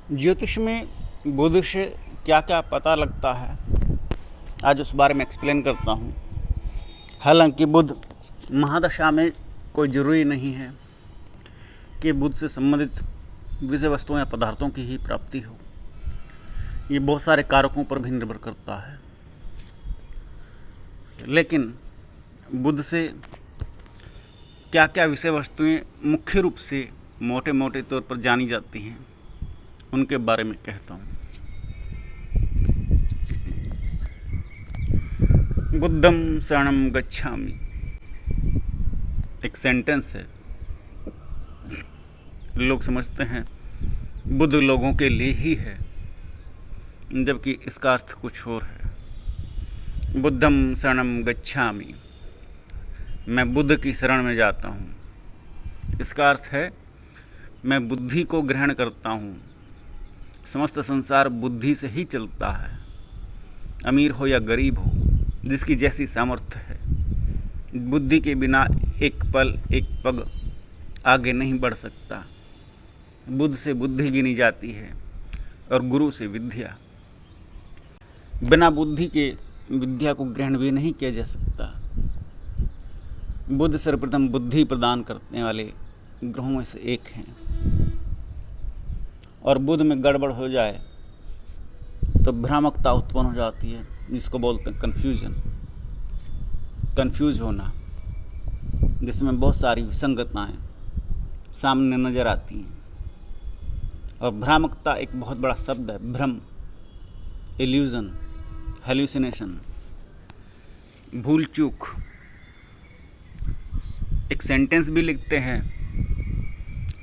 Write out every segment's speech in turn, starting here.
ज्योतिष में बुध से क्या क्या पता लगता है, आज उस बारे में एक्सप्लेन करता हूँ। हालांकि बुध महादशा में कोई ज़रूरी नहीं है कि बुध से संबंधित विषय वस्तुओं या पदार्थों की ही प्राप्ति हो। ये बहुत सारे कारकों पर भी निर्भर करता है। लेकिन बुध से क्या क्या विषय वस्तुएं मुख्य रूप से मोटे मोटे तौर पर जानी जाती हैं, उनके बारे में कहता हूँ। बुद्धं शरणं गच्छामि एक सेंटेंस है। लोग समझते हैं बुद्ध लोगों के लिए ही है, जबकि इसका अर्थ कुछ और है। बुद्धं शरणं गच्छामि, मैं बुद्ध की शरण में जाता हूँ। इसका अर्थ है मैं बुद्धि को ग्रहण करता हूँ। समस्त संसार बुद्धि से ही चलता है, अमीर हो या गरीब हो, जिसकी जैसी सामर्थ्य है। बुद्धि के बिना एक पल एक पग आगे नहीं बढ़ सकता। बुद्ध से बुद्धि गिनी जाती है और गुरु से विद्या। बिना बुद्धि के विद्या को ग्रहण भी नहीं किया जा सकता। बुद्ध सर्वप्रथम बुद्धि प्रदान करने वाले ग्रहों में से एक हैं, और बुद्ध में गड़बड़ हो जाए तो भ्रामकता उत्पन्न हो जाती है, जिसको बोलते हैं कंफ्यूज होना, जिसमें बहुत सारी विसंगतताएं सामने नजर आती हैं। और भ्रामकता एक बहुत बड़ा शब्द है। भ्रम, इल्यूजन, हेल्यूसिनेशन, भूल चूक। एक सेंटेंस भी लिखते हैं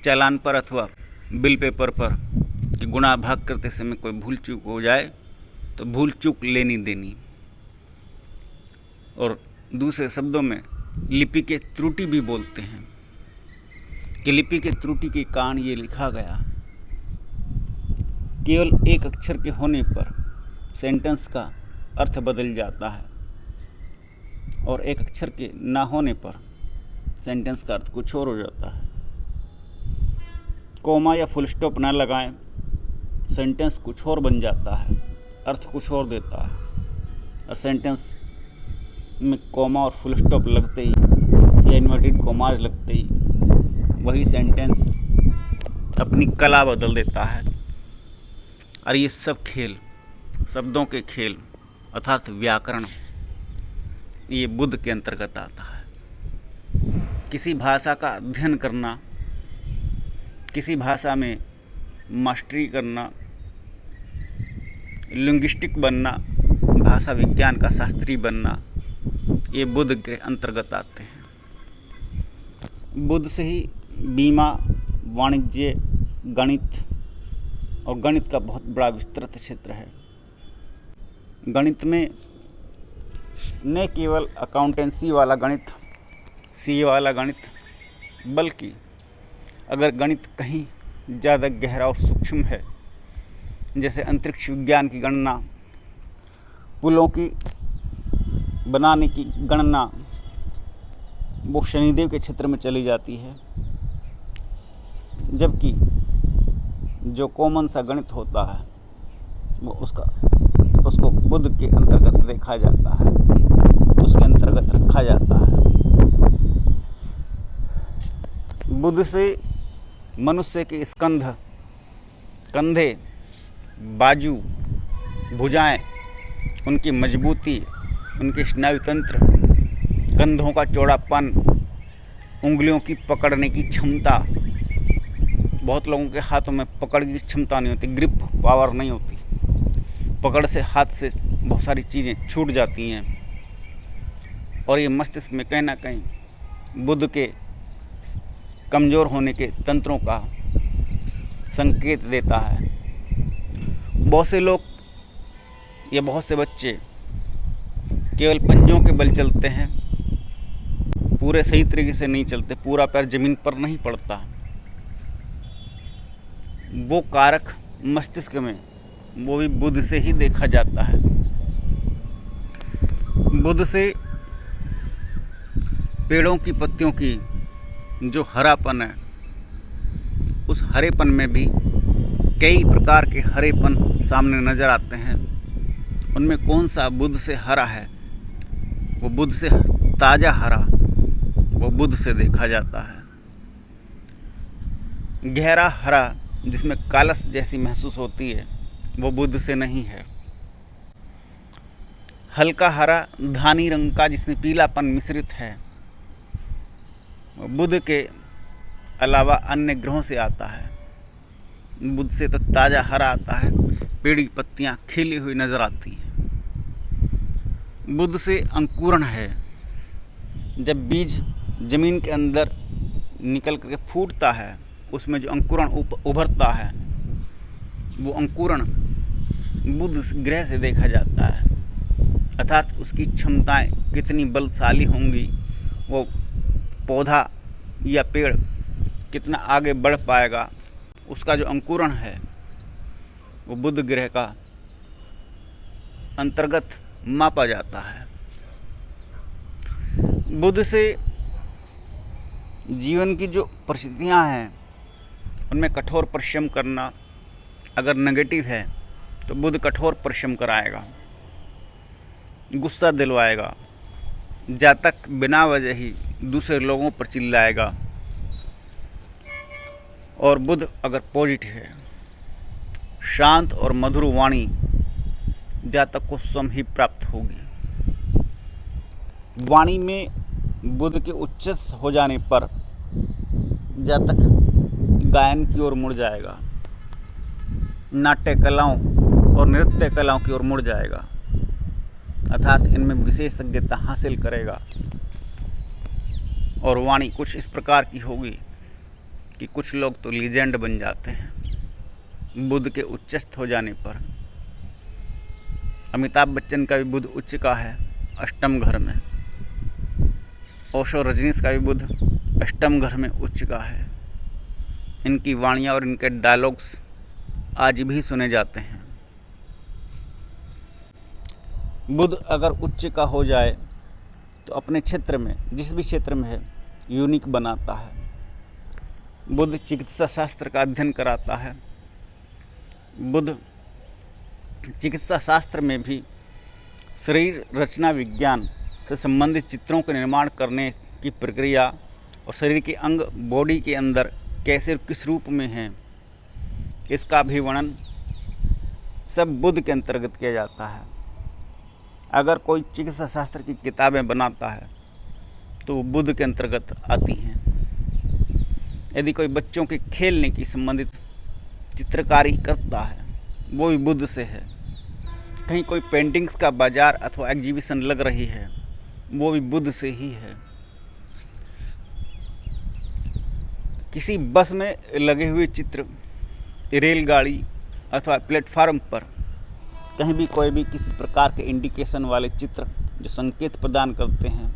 चालान पर अथवा बिल पेपर पर कि गुनाह भाग करते समय कोई भूल चूक हो जाए तो भूल चूक लेनी देनी। और दूसरे शब्दों में लिपि के त्रुटि भी बोलते हैं कि लिपि के त्रुटि के कारण ये लिखा गया। केवल एक अक्षर के होने पर सेंटेंस का अर्थ बदल जाता है, और एक अक्षर के ना होने पर सेंटेंस का अर्थ कुछ और हो जाता है। कोमा या फुल स्टॉप ना लगाएं, सेंटेंस कुछ और बन जाता है, अर्थ कुछ और देता है। और सेंटेंस में कोमा और फुल स्टॉप लगते ही या इन्वर्टेड कोमाज लगते ही वही सेंटेंस अपनी कला बदल देता है। और ये सब खेल, शब्दों के खेल अर्थात व्याकरण, ये बुद्ध के अंतर्गत आता है। किसी भाषा का अध्ययन करना, किसी भाषा में मास्टरी करना, लिंग्विस्टिक बनना, भाषा विज्ञान का शास्त्री बनना, ये बुद्ध के अंतर्गत आते हैं। बुद्ध से ही बीमा, वाणिज्य, गणित, और गणित का बहुत बड़ा विस्तृत क्षेत्र है। गणित में न केवल अकाउंटेंसी वाला गणित, सीए वाला गणित, बल्कि अगर गणित कहीं ज़्यादा गहरा और सूक्ष्म है, जैसे अंतरिक्ष विज्ञान की गणना, पुलों की बनाने की गणना, वो शनिदेव के क्षेत्र में चली जाती है। जबकि जो कॉमन सा गणित होता है वो उसको बुद्ध के अंतर्गत देखा जाता है, उसके अंतर्गत रखा जाता है। बुद्ध से मनुष्य के स्कंध, कंधे, बाजू, भुजाएं, उनकी मजबूती, उनके स्नायु तंत्र, कंधों का चौड़ापन, उंगलियों की पकड़ने की क्षमता। बहुत लोगों के हाथों में पकड़ की क्षमता नहीं होती, ग्रिप पावर नहीं होती। पकड़ से हाथ से बहुत सारी चीज़ें छूट जाती हैं, और ये मस्तिष्क में कहीं ना कहीं बुद्ध के कमज़ोर होने के तंत्रों का संकेत देता है। बहुत से लोग या बहुत से बच्चे केवल पंजों के बल चलते हैं, पूरे सही तरीके से नहीं चलते, पूरा पैर जमीन पर नहीं पड़ता। वो कारक मस्तिष्क में, वो भी बुद्ध से ही देखा जाता है। बुद्ध से पेड़ों की पत्तियों की जो हरापन है, उस हरेपन में भी कई प्रकार के हरेपन सामने नजर आते हैं। उनमें कौन सा बुध से हरा है, वो बुध से ताज़ा हरा, वो बुध से देखा जाता है। गहरा हरा जिसमें कालस जैसी महसूस होती है, वो बुध से नहीं है। हल्का हरा धानी रंग का जिसमें पीलापन मिश्रित है, वो बुध के अलावा अन्य ग्रहों से आता है। बुध से तो ताज़ा हरा आता है, पेड़ की पत्तियाँ खिली हुई नजर आती हैं। बुध से अंकुरण है। जब बीज जमीन के अंदर निकल करके फूटता है, उसमें जो अंकुरण उभरता है, वो अंकुरण बुध ग्रह से देखा जाता है। अर्थात उसकी क्षमताएं कितनी बलशाली होंगी, वो पौधा या पेड़ कितना आगे बढ़ पाएगा, उसका जो अंकुरण है वो बुध ग्रह का अंतर्गत मापा जाता है। बुध से जीवन की जो परिस्थितियां हैं, उनमें कठोर परिश्रम करना अगर नेगेटिव है तो बुध कठोर परिश्रम कराएगा, गुस्सा दिलवाएगा, जातक बिना वजह ही दूसरे लोगों पर चिल्लाएगा। और बुध अगर पॉजिटिव है, शांत और मधुर वाणी जातक को स्वयं ही प्राप्त होगी। वाणी में बुध के उच्च हो जाने पर जातक गायन की ओर मुड़ जाएगा, नाट्य कलाओं और नृत्य कलाओं की ओर मुड़ जाएगा, अर्थात इनमें विशेषज्ञता हासिल करेगा। और वाणी कुछ इस प्रकार की होगी कि कुछ लोग तो लीजेंड बन जाते हैं बुध के उच्चस्थ हो जाने पर। अमिताभ बच्चन का भी बुध उच्च का है, अष्टम घर में। ओशो रजनीश का भी बुध अष्टम घर में उच्च का है। इनकी वाणियाँ और इनके डायलॉग्स आज भी सुने जाते हैं। बुध अगर उच्च का हो जाए तो अपने क्षेत्र में, जिस भी क्षेत्र में है, यूनिक बनाता है। बुध चिकित्सा शास्त्र का अध्ययन कराता है। बुध चिकित्सा शास्त्र में भी शरीर रचना विज्ञान से संबंधित चित्रों के निर्माण करने की प्रक्रिया और शरीर के अंग बॉडी के अंदर कैसे किस रूप में हैं, इसका भी वर्णन सब बुध के अंतर्गत किया जाता है। अगर कोई चिकित्सा शास्त्र की किताबें बनाता है तो वो बुध के अंतर्गत आती हैं। यदि कोई बच्चों के खेलने की संबंधित चित्रकारी करता है, वो भी बुध से है। कहीं कोई पेंटिंग्स का बाजार अथवा एग्जीबिशन लग रही है, वो भी बुध से ही है। किसी बस में लगे हुए चित्र, रेलगाड़ी अथवा प्लेटफार्म पर कहीं भी कोई भी किसी प्रकार के इंडिकेशन वाले चित्र जो संकेत प्रदान करते हैं,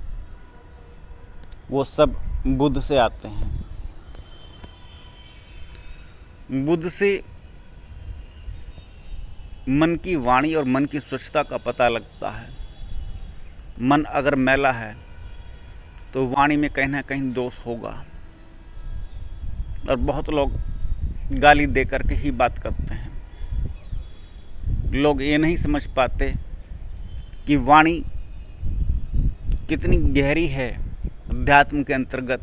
वो सब बुध से आते हैं। बुध से मन की वाणी और मन की स्वच्छता का पता लगता है। मन अगर मैला है तो वाणी में कहीं ना कहीं दोष होगा। और बहुत लोग गाली दे करके ही बात करते हैं। लोग ये नहीं समझ पाते कि वाणी कितनी गहरी है अध्यात्म के अंतर्गत,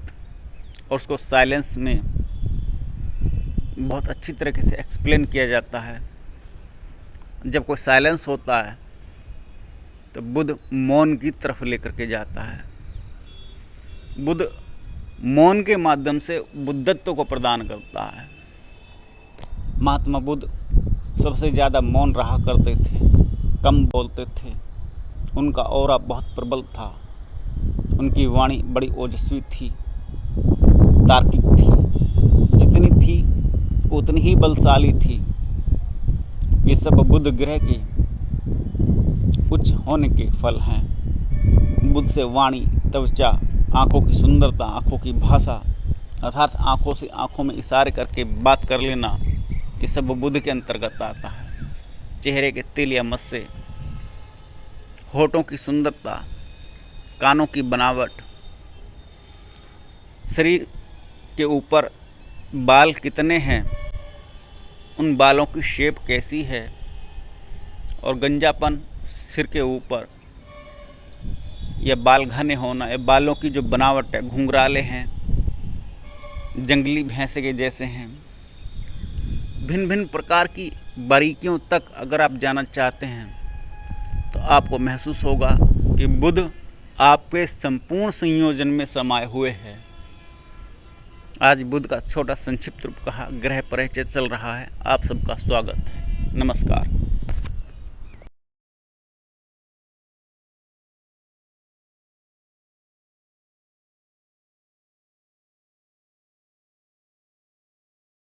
और उसको साइलेंस में बहुत अच्छी तरीके से एक्सप्लेन किया जाता है। जब कोई साइलेंस होता है तो बुध मौन की तरफ लेकर के जाता है। बुध मौन के माध्यम से बुद्धत्व को प्रदान करता है। महात्मा बुद्ध सबसे ज़्यादा मौन रहा करते थे, कम बोलते थे। उनका ऑरा बहुत प्रबल था। उनकी वाणी बड़ी ओजस्वी थी, तार्किक थी, जितनी थी उतनी ही बलशाली थी। ये सब बुध ग्रह के उच्च होने के फल हैं। बुध से वाणी, त्वचा, आंखों की सुंदरता, आंखों की भाषा, अर्थात आंखों से आंखों में इशारे करके बात कर लेना, ये सब बुध के अंतर्गत आता है। चेहरे के तिल या मस्से, होठों की सुंदरता, कानों की बनावट, शरीर के ऊपर बाल कितने हैं, उन बालों की शेप कैसी है, और गंजापन सिर के ऊपर, या बाल घने होना, या बालों की जो बनावट है, घुंघराले हैं, जंगली भैंसे के जैसे हैं, भिन्न भिन्न प्रकार की बारीकियों तक अगर आप जानना चाहते हैं तो आपको महसूस होगा कि बुध आपके संपूर्ण संयोजन में समाये हुए हैं। आज बुध का छोटा संक्षिप्त रूप कहा, ग्रह परिचय चल रहा है। आप सबका स्वागत है। नमस्कार।